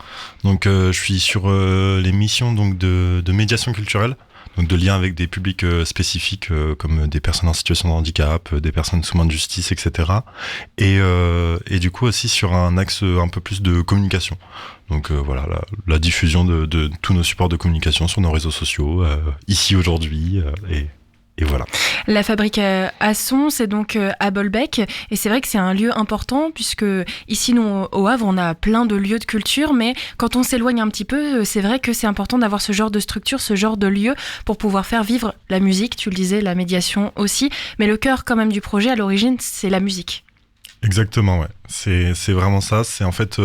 Donc, je suis sur les missions donc, de médiation culturelle, donc de lien avec des publics spécifiques comme des personnes en situation de handicap, des personnes sous main de justice, etc. Et du coup, aussi sur un axe un peu plus de communication. Donc voilà, la diffusion de tous nos supports de communication sur nos réseaux sociaux, ici, aujourd'hui, et voilà. La Fabrique à Son, c'est donc à Bolbec, et c'est vrai que c'est un lieu important puisque ici, nous, au Havre, on a plein de lieux de culture, mais quand on s'éloigne un petit peu, c'est vrai que c'est important d'avoir ce genre de structure, ce genre de lieu pour pouvoir faire vivre la musique, tu le disais, la médiation aussi, mais le cœur quand même du projet, à l'origine, c'est la musique. Exactement, ouais. C'est vraiment ça, c'est en fait...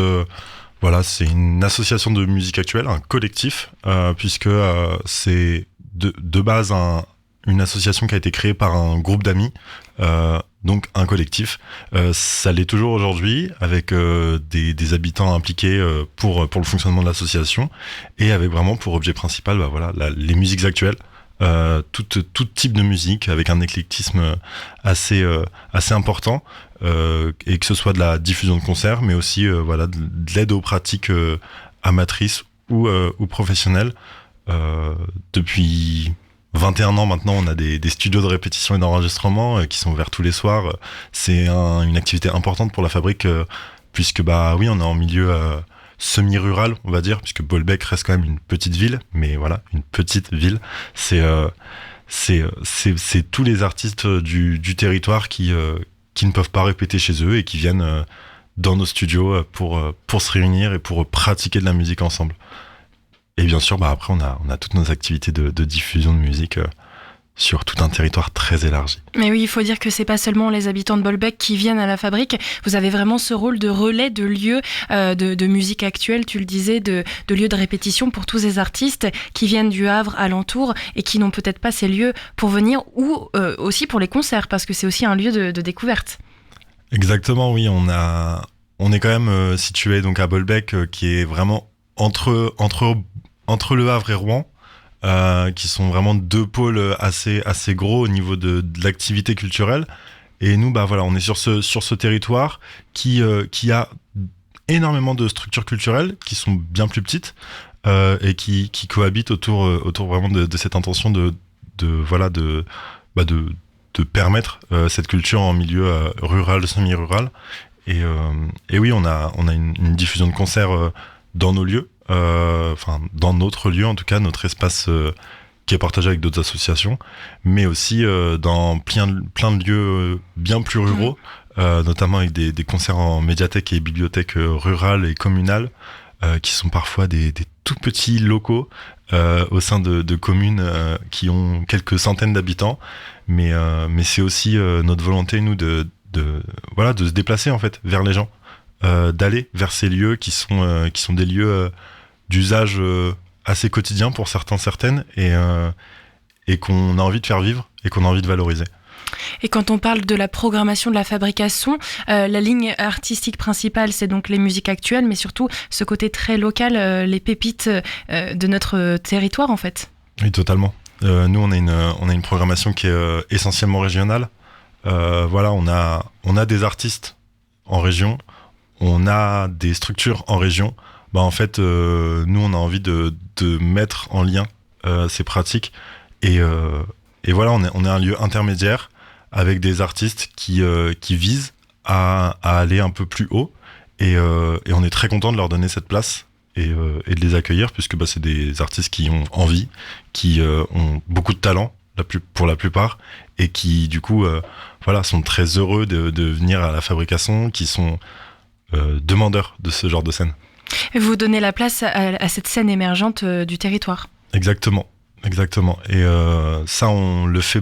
Voilà, c'est une association de musique actuelle, un collectif, puisque c'est de base une association qui a été créée par un groupe d'amis, donc un collectif. Ça l'est toujours aujourd'hui, avec des habitants impliqués pour le fonctionnement de l'association, et avec vraiment pour objet principal les musiques actuelles. Tout type de musique, avec un éclectisme assez important, et que ce soit de la diffusion de concerts, mais aussi de l'aide aux pratiques amatrices ou professionnelles. Depuis 21 ans maintenant, on a des studios de répétition et d'enregistrement qui sont ouverts tous les soirs. C'est une activité importante pour la Fabrique, puisque on est en milieu semi-rurale, on va dire, puisque Bolbec reste quand même une petite ville, mais voilà, une petite ville. C'est tous les artistes du territoire qui ne peuvent pas répéter chez eux et qui viennent dans nos studios pour se réunir et pour pratiquer de la musique ensemble. Et bien sûr, après, on a toutes nos activités de diffusion de musique sur tout un territoire très élargi. Mais oui, il faut dire que c'est pas seulement les habitants de Bolbec qui viennent à la fabrique. Vous avez vraiment ce rôle de relais, de lieu de musique actuelle, tu le disais, de lieu de répétition pour tous ces artistes qui viennent du Havre alentour et qui n'ont peut-être pas ces lieux pour venir, ou aussi pour les concerts, parce que c'est aussi un lieu de découverte. Exactement, oui. On est quand même situé donc à Bolbec, qui est vraiment entre le Havre et Rouen. Qui sont vraiment deux pôles assez gros au niveau de l'activité culturelle. Et nous, on est sur ce territoire qui a énormément de structures culturelles qui sont bien plus petites et qui cohabitent autour vraiment de cette intention de permettre cette culture en milieu rural, semi-rural. Et oui, on a une diffusion de concerts dans nos lieux. Dans notre lieu, en tout cas, notre espace qui est partagé avec d'autres associations, mais aussi dans plein de lieux bien plus ruraux, notamment avec des concerts en médiathèque et bibliothèque rurales et communales, qui sont parfois des tout petits locaux au sein de communes qui ont quelques centaines d'habitants, mais c'est aussi notre volonté, nous, de se déplacer en fait vers les gens, d'aller vers ces lieux qui sont des lieux d'usage assez quotidien pour certaines, et qu'on a envie de faire vivre et qu'on a envie de valoriser. Et quand on parle de la programmation de la fabrication, la ligne artistique principale, c'est donc les musiques actuelles, mais surtout ce côté très local, les pépites de notre territoire en fait. Oui, totalement. Nous, on a une programmation qui est essentiellement régionale. On a des artistes en région, on a des structures en région. En fait, nous, on a envie de mettre en lien ces pratiques. Et voilà, on est un lieu intermédiaire avec des artistes qui visent à aller un peu plus haut. Et on est très content de leur donner cette place et de les accueillir, puisque c'est des artistes qui ont envie, qui ont beaucoup de talent pour la plupart, et qui, du coup, sont très heureux de venir à la fabrication, qui sont demandeurs de ce genre de scène. Vous donnez la place à cette scène émergente du territoire. Exactement. Et ça, on le fait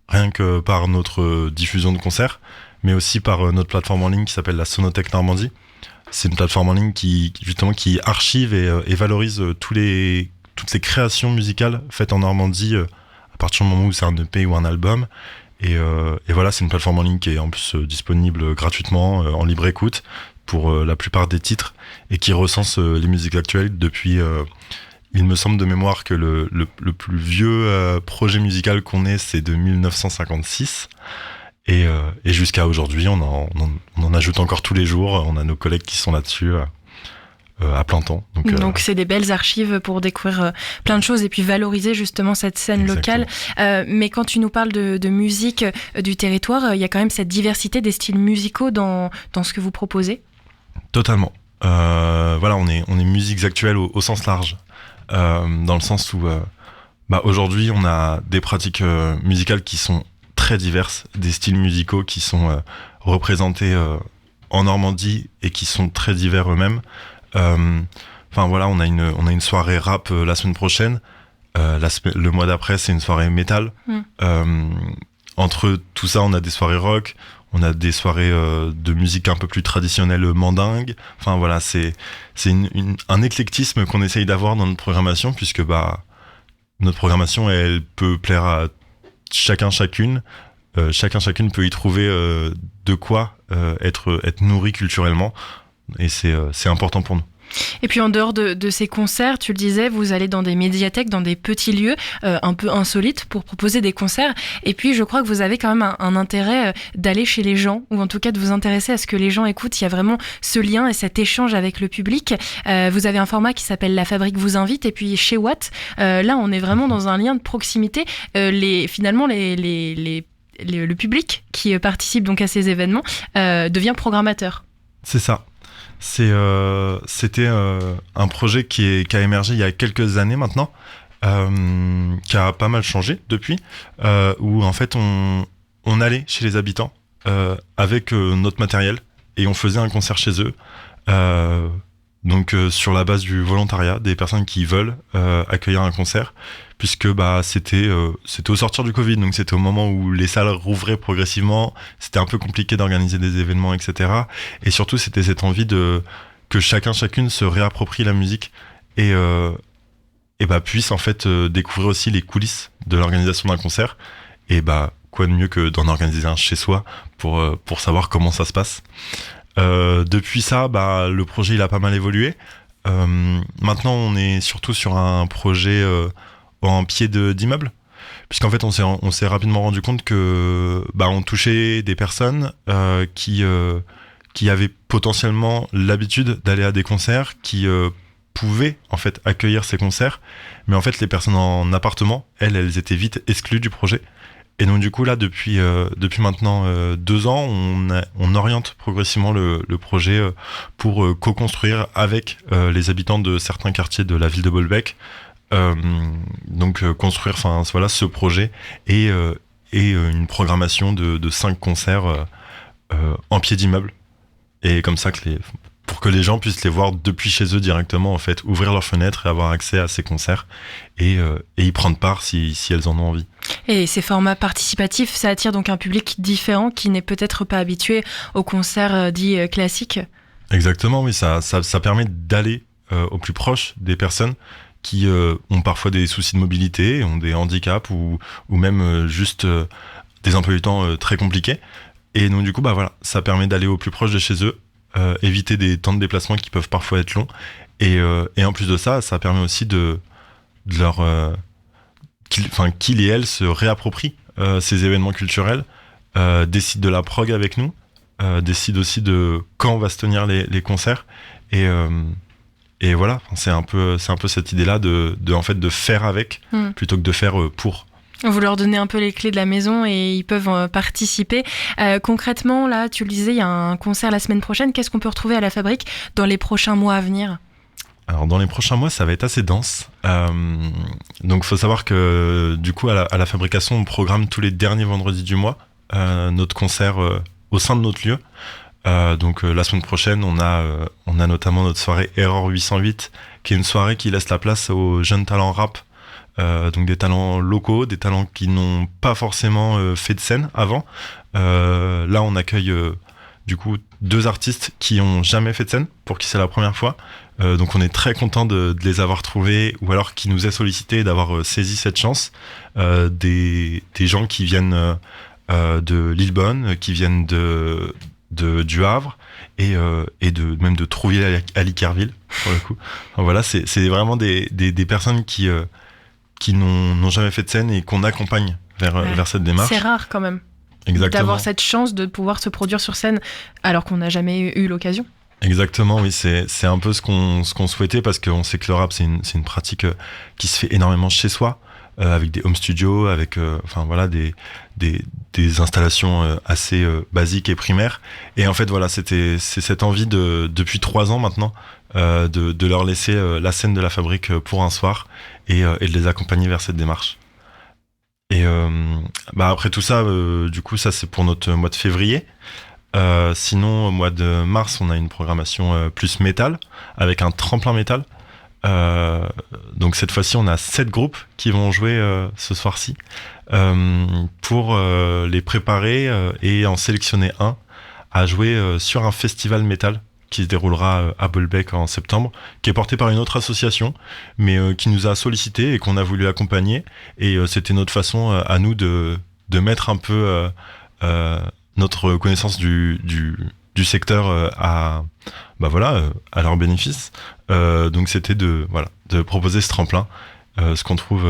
rien que par notre diffusion de concerts, mais aussi par notre plateforme en ligne qui s'appelle la Sonothèque Normandie. C'est une plateforme en ligne qui archive et valorise toutes les créations musicales faites en Normandie à partir du moment où c'est un EP ou un album. Et voilà, c'est une plateforme en ligne qui est en plus disponible gratuitement, en libre écoute, pour la plupart des titres, et qui recense les musiques actuelles depuis, il me semble de mémoire que le plus vieux projet musical qu'on ait, c'est de 1956, et jusqu'à aujourd'hui, on en ajoute encore tous les jours. On a nos collègues qui sont là-dessus à plein temps. Donc c'est des belles archives pour découvrir plein de choses et puis valoriser justement cette scène Exactement. locale. Mais quand tu nous parles de musique du territoire, il y a quand même cette diversité des styles musicaux dans ce que vous proposez. Totalement. On est musiques actuelles au sens large, dans le sens où aujourd'hui on a des pratiques musicales qui sont très diverses, des styles musicaux qui sont représentés en Normandie et qui sont très divers eux-mêmes. On a une soirée rap la semaine prochaine. Le mois d'après, c'est une soirée métal. Entre tout ça, on a des soirées rock. On a des soirées de musique un peu plus traditionnelle mandingue. C'est un éclectisme qu'on essaye d'avoir dans notre programmation, puisque notre programmation, elle peut plaire à chacune. Chacune peut y trouver de quoi être nourri culturellement, et c'est important pour nous. Et puis en dehors de ces concerts, tu le disais, vous allez dans des médiathèques, dans des petits lieux un peu insolites pour proposer des concerts. Et puis je crois que vous avez quand même un intérêt d'aller chez les gens, ou en tout cas de vous intéresser à ce que les gens écoutent. Il y a vraiment ce lien et cet échange avec le public. Vous avez un format qui s'appelle La Fabrique vous invite, et puis chez Watt, là on est vraiment dans un lien de proximité. Le public qui participe donc à ces événements devient programmateur. C'est ça. C'était un projet qui a émergé il y a quelques années maintenant, qui a pas mal changé depuis, où en fait on allait chez les habitants avec notre matériel et on faisait un concert chez eux. Donc sur la base du volontariat, des personnes qui veulent accueillir un concert, puisque c'était au sortir du Covid, donc c'était au moment où les salles rouvraient progressivement, c'était un peu compliqué d'organiser des événements, etc. Et surtout c'était cette envie que chacune se réapproprie la musique et puisse en fait découvrir aussi les coulisses de l'organisation d'un concert. Et quoi de mieux que d'en organiser un chez soi pour savoir comment ça se passe. Depuis ça, le projet il a pas mal évolué. Maintenant, on est surtout sur un projet en pied d'immeuble, puisqu'en fait, on s'est rapidement rendu compte que on touchait des personnes qui avaient potentiellement l'habitude d'aller à des concerts, qui pouvaient en fait accueillir ces concerts, mais en fait, les personnes en appartement, elles étaient vite exclues du projet. Et donc du coup là depuis maintenant 2 ans on oriente progressivement le projet pour co-construire avec les habitants de certains quartiers de la ville de Bolbec, donc construire ce projet et une programmation de 5 concerts en pied d'immeuble, et comme ça pour que les gens puissent les voir depuis chez eux directement, en fait, ouvrir leurs fenêtres et avoir accès à ces concerts et y prendre part si elles en ont envie. Et ces formats participatifs, ça attire donc un public différent qui n'est peut-être pas habitué aux concerts dits classiques. Exactement, oui, ça permet d'aller au plus proche des personnes qui ont parfois des soucis de mobilité, ont des handicaps ou même juste des emplois du temps très compliqués. Et donc du coup, ça permet d'aller au plus proche de chez eux, éviter des temps de déplacement qui peuvent parfois être longs, et en plus de ça permet aussi de leur qu'ils et elles se réapproprient ces événements culturels, décident de la prog avec nous, décident aussi de quand va se tenir les concerts, et voilà, c'est un peu cette idée là de faire avec plutôt que de faire pour. Vous leur donnez un peu les clés de la maison et ils peuvent participer. Concrètement, là, tu le disais, il y a un concert la semaine prochaine. Qu'est-ce qu'on peut retrouver à la Fabrique dans les prochains mois à venir ? Alors, dans les prochains mois, ça va être assez dense. Donc, il faut savoir que, du coup, à la Fabrication, on programme tous les derniers vendredis du mois notre concert au sein de notre lieu. Donc, la semaine prochaine, on a notamment notre soirée Error 808, qui est une soirée qui laisse la place aux jeunes talents rap. Donc des talents locaux, des talents qui n'ont pas forcément fait de scène avant. Là, on accueille du coup 2 artistes qui ont jamais fait de scène, pour qui c'est la première fois. Donc on est très content de les avoir trouvés, ou alors qui nous aient sollicité, d'avoir saisi cette chance. Des gens qui viennent de Lillebonne, qui viennent du Havre, et même de Trouville à Liquerville, pour le coup. Enfin, voilà, c'est vraiment des personnes qui n'ont jamais fait de scène et qu'on accompagne vers cette démarche. C'est rare quand même. Exactement. D'avoir cette chance de pouvoir se produire sur scène alors qu'on n'a jamais eu l'occasion. Exactement, oui, c'est un peu ce qu'on souhaitait, parce qu'on sait que le rap c'est une pratique qui se fait énormément chez soi, avec des home studios, avec des installations assez basiques et primaires. Et en fait voilà, c'est cette envie depuis 3 ans maintenant de leur laisser la scène de la Fabrique pour un soir, et de les accompagner vers cette démarche. Et après tout ça, du coup ça c'est pour notre mois de février. Sinon au mois de mars, on a une programmation plus métal, avec un tremplin métal. Donc cette fois-ci on a 7 groupes qui vont jouer ce soir-ci, pour les préparer et en sélectionner un à jouer sur un festival métal qui se déroulera à Bolbec en septembre, qui est porté par une autre association, mais qui nous a sollicité et qu'on a voulu accompagner. Et c'était notre façon à nous de mettre un peu notre connaissance du secteur à leur bénéfice. Donc c'était de proposer ce tremplin, ce qu'on trouve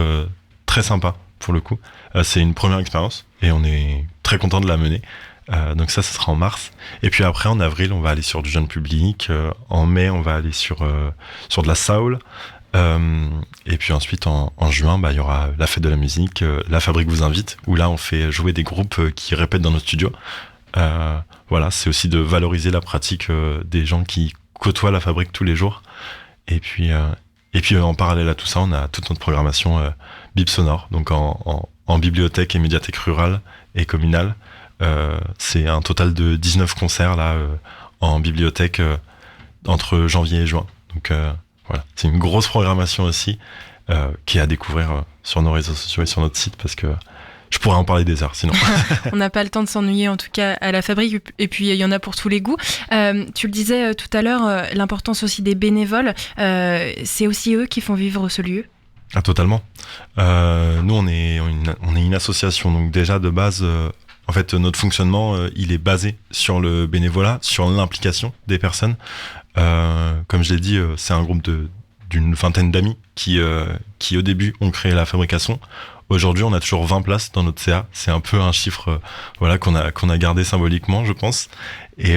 très sympa pour le coup. C'est une première expérience et on est très content de la mener. Donc ça sera en mars. Et puis après, en avril, on va aller sur du jeune public. En mai, on va aller sur de la soul. Et puis ensuite, en juin, il y aura la fête de la musique. La Fabrique vous invite, où là, on fait jouer des groupes qui répètent dans nos studios. Voilà, c'est aussi de valoriser la pratique des gens qui côtoie la fabrique tous les jours. Et puis en parallèle à tout ça, on a toute notre programmation Bip Sonore, donc en bibliothèque et médiathèque rurale et communale. C'est un total de 19 concerts là en bibliothèque entre janvier et juin. Donc voilà, c'est une grosse programmation aussi qui est à découvrir sur nos réseaux sociaux et sur notre site, parce que je pourrais en parler des heures sinon. On n'a pas le temps de s'ennuyer en tout cas à la fabrique, et puis il y en a pour tous les goûts. Tu le disais tout à l'heure, l'importance aussi des bénévoles, c'est aussi eux qui font vivre ce lieu. Ah, totalement. Nous on est une association, donc déjà de base en fait notre fonctionnement il est basé sur le bénévolat, sur l'implication des personnes. Comme je l'ai dit, c'est un groupe d'une vingtaine d'amis qui au début ont créé la fabrication. Aujourd'hui, on a toujours 20 places dans notre CA. C'est un peu un chiffre voilà, qu'on a gardé symboliquement, je pense. Et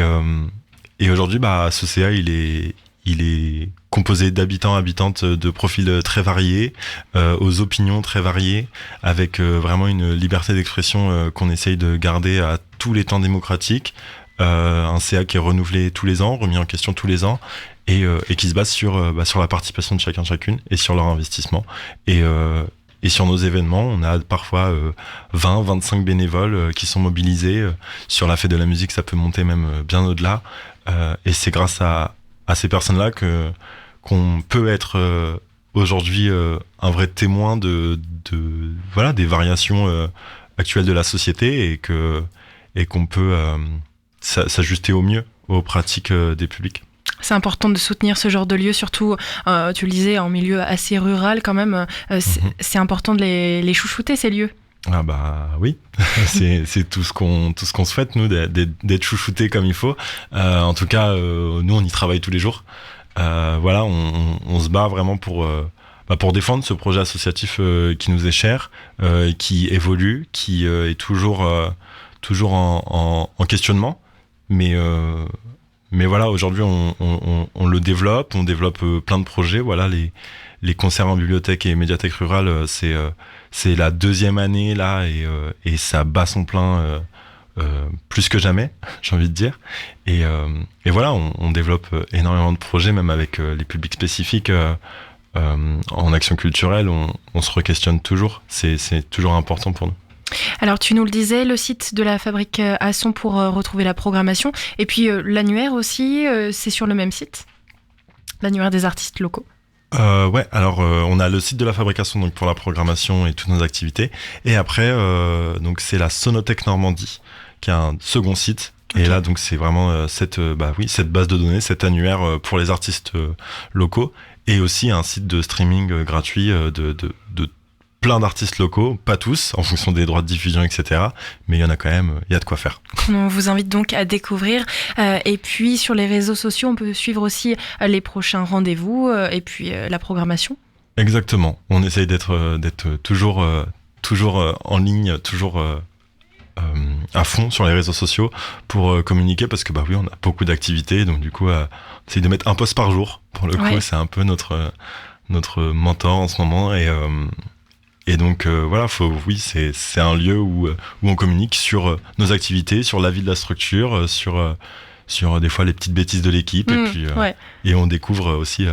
aujourd'hui, ce CA, il est composé d'habitants, habitantes de profils très variés, aux opinions très variées, avec vraiment une liberté d'expression qu'on essaye de garder à tous les temps démocratiques. Un CA qui est renouvelé tous les ans, remis en question tous les ans, et qui se base sur la participation de chacun, chacune, et sur leur investissement. Et sur nos événements, on a parfois 20, 25 bénévoles qui sont mobilisés. Sur la fête de la musique, ça peut monter même bien au-delà. Et c'est grâce à ces personnes-là qu'on peut être aujourd'hui un vrai témoin des variations actuelles de la société, et qu'on peut s'ajuster au mieux aux pratiques des publics. C'est important de soutenir ce genre de lieu, surtout, tu le disais, en milieu assez rural quand même. C'est important de les chouchouter, ces lieux. Ah bah oui, c'est tout ce qu'on souhaite, nous, d'être chouchoutés comme il faut. En tout cas, nous, on y travaille tous les jours. Voilà, on se bat vraiment pour défendre ce projet associatif qui nous est cher, qui évolue, qui est toujours en questionnement. Mais voilà, aujourd'hui, on le développe, on développe plein de projets. Voilà, les concerts en bibliothèque et médiathèque rurale, c'est la deuxième année là, et ça bat son plein plus que jamais, j'ai envie de dire. Et voilà, on développe énormément de projets, même avec les publics spécifiques. En action culturelle, on se re-questionne toujours. C'est toujours important pour nous. Alors tu nous le disais, le site de la Fabrique à Son pour retrouver la programmation, et puis l'annuaire aussi, c'est sur le même site, l'annuaire des artistes locaux. Ouais, alors on a le site de la Fabrique à Son, donc pour la programmation et toutes nos activités, et après donc c'est la Sonothèque Normandie qui a un second site. Okay. Et là donc c'est vraiment cette base de données, cet annuaire pour les artistes locaux, et aussi un site de streaming gratuit de plein d'artistes locaux, pas tous, en fonction des droits de diffusion, etc. Mais il y en a quand même, il y a de quoi faire. On vous invite donc à découvrir. Et puis, sur les réseaux sociaux, on peut suivre aussi les prochains rendez-vous et puis la programmation. Exactement. On essaye d'être toujours en ligne, toujours à fond sur les réseaux sociaux pour communiquer, parce que oui, on a beaucoup d'activités. Donc du coup, on essaye de mettre un post par jour. Pour le coup, c'est un peu notre mentor en ce moment. Et donc voilà, c'est un lieu où on communique sur nos activités, sur la vie de la structure, sur des fois les petites bêtises de l'équipe, et on découvre aussi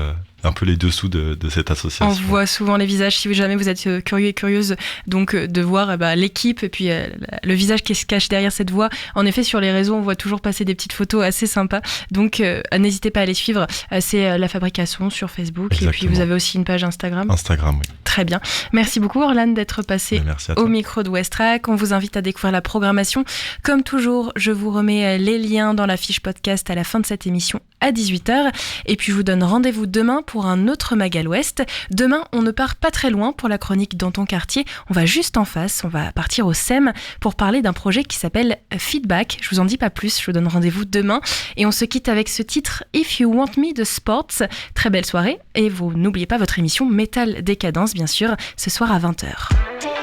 un peu les dessous de cette association. On voit souvent les visages, si jamais vous êtes curieux et curieuse, donc de voir l'équipe et puis le visage qui se cache derrière cette voix. En effet, sur les réseaux, on voit toujours passer des petites photos assez sympas, donc n'hésitez pas à les suivre. C'est la Fabrique à Son sur Facebook. Exactement. Et puis vous avez aussi une page Instagram. Instagram, oui. Très bien. Merci beaucoup Orlane d'être passé au micro de Westrack. On vous invite à découvrir la programmation. Comme toujours, je vous remets les liens dans la fiche podcast à la fin de cette émission à 18h. Et puis je vous donne rendez-vous demain pour un autre Mag à l'Ouest. Demain, on ne part pas très loin pour la chronique Dans ton quartier. On va juste en face, on va partir au SEM pour parler d'un projet qui s'appelle Feedback. Je vous en dis pas plus, je vous donne rendez-vous demain. Et on se quitte avec ce titre If You Want Me de Sports. Très belle soirée et vous n'oubliez pas votre émission Metal Décadence, bien sûr, ce soir à 20h.